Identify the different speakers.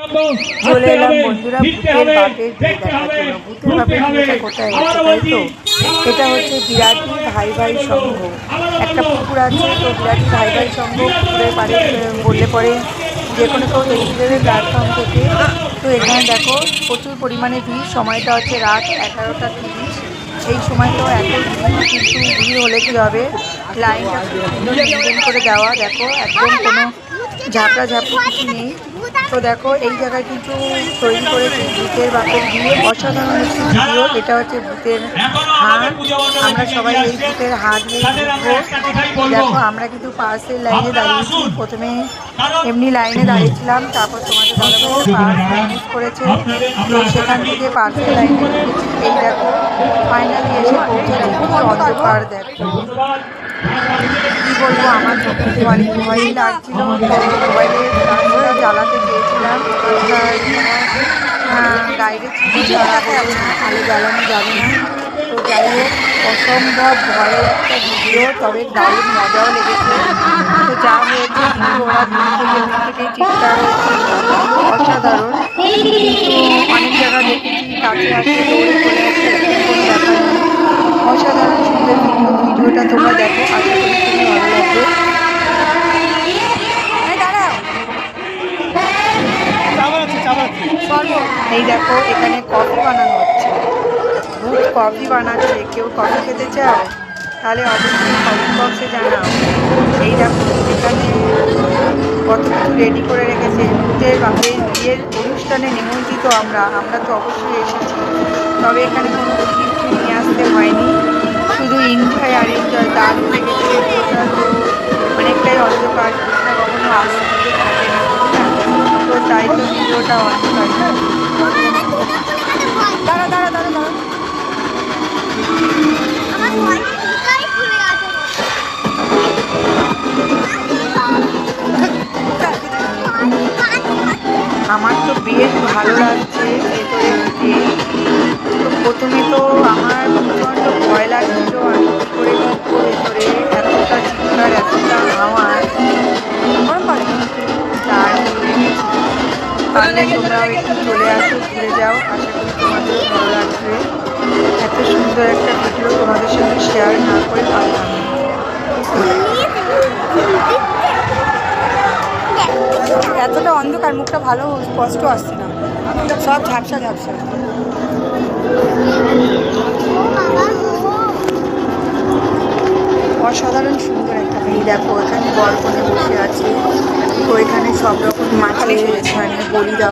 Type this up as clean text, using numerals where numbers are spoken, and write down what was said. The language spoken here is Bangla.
Speaker 1: চলে এলাম বন্ধুরা ভূতের বাপের বিয়ে দেখার জন্য। ভূতের বাপের বিয়েটা কোথায় হচ্ছে তাই তো? এটা হচ্ছে বিরাটি ভাই ভাই সংঘ। একটা পুকুর আছে, তো বিরাটি ভাই ভাই সংঘ পুকুরের পাড়ে বললে পরে যে কোনো কেউ দেখতে দেবে প্ল্যাটফর্ম থেকে। তো এখানে দেখো প্রচুর পরিমাণে ভিড়। সময়টা হচ্ছে রাত 11:30। এই সময়টাও এত ভিড়, কিন্তু ভিড় হলে কী হবে, লাইনটা মেনটেন করে দেওয়া। দেখো একদম কোনো ঝাপড়া ঝাপড়ি কিছু নেই। তো দেখো এই জায়গায় কিন্তু তৈরি করেছে ভূতের বাপের বিয়ে, অসাধারণ একটি ভিডিও। এটা হচ্ছে ভূতের হাট। আমরা সবাই এই ভূতের হাট দিয়ে ঢুকবো। দেখো আমরা কিন্তু পার্সের লাইনে দাঁড়িয়েছি। প্রথমে এমনি লাইনে দাঁড়িয়েছিলাম, তারপর তোমাদের দাদাভাই পার্স ম্যানেজ করেছে, তো সেখান থেকে পার্সের লাইনে ঢুকেছি। এই দেখো ফাইনালি এসে পৌঁছেছি। কি অন্ধকার দেখো, কী বলবো, আমার চোখে অনেক ভয়ই লাগছিল। মোবাইলে গাছটা জ্বালাতে চেয়েছিলাম, গাইডের আলো জ্বালানো যাবে না। তো যাই হোক, অসম্ভব ভয়ের একটা ভিডিও, তবে দারুণ মজাও লেগেছে। তো যা হয়েছে ওরা দূর থেকেই চিৎকার হয়েছে, অসাধারণ। কিন্তু অনেক জায়গা দেখেছি কাছে আসে দৌড়ে চলে আসে, কোনো ব্যাপার নেই। অসাধারণ সুন্দর ভিডিওটা তোমরা দেখো, আশা করি খুবই ভালো লাগবে। এই দেখো এখানে কফি বানানো হচ্ছে, ভূত কফি বানাচ্ছে। কেউ কফি খেতে চাও তাহলে অবশ্যই কফি বক্সে জানাও। এই দেখো এখানে কত কিছু রেডি করে রেখেছে। ভূতের বাপের বিয়ের অনুষ্ঠানে নিমন্ত্রিত আমরা তো অবশ্যই এসেছি, তবে এখানে কোনো কিছু নিয়ে আসতে হয়নি, শুধু এনজয় আর এনজয়। দারুণ লেগেছে ভিডিওটা। তো অনেকটাই অন্ধকার, না কখনো আলো দিতে থাকে না, তো তাই তো ভিডিওটা অন্ধকার। দাঁড়া দাঁড়া দাঁড়া দাঁড়া, আমার তো বেশ ভালো লাগছে ভেতরে ঢুকে। তো প্রথমে তো আমার প্রচণ্ড ভয় লাগছিল, আমি কী করে ঢুকবো ভেতরে, এতটা চিৎকার এতটা আওয়াজ, দারুণ লেগেছে। পারলে তোমরাও একটু চলে আসো, ঘুরে যাও, আশা করি তোমাদেরও ভালো লাগবে। এত সুন্দর একটা ভিডিও তোমাদের সঙ্গে শেয়ার না করে পারলাম না। এতটা অন্ধকার, মুখটা ভালো স্পষ্ট আসছে না, সব ঝাপসা ঝাপসা। অসাধারণ সুন্দর একটা মেয়ে। দেখো এখানে বরকনে বসে আছে, তো এখানে সব রকম মাছ এখানে বলি দেওয়া।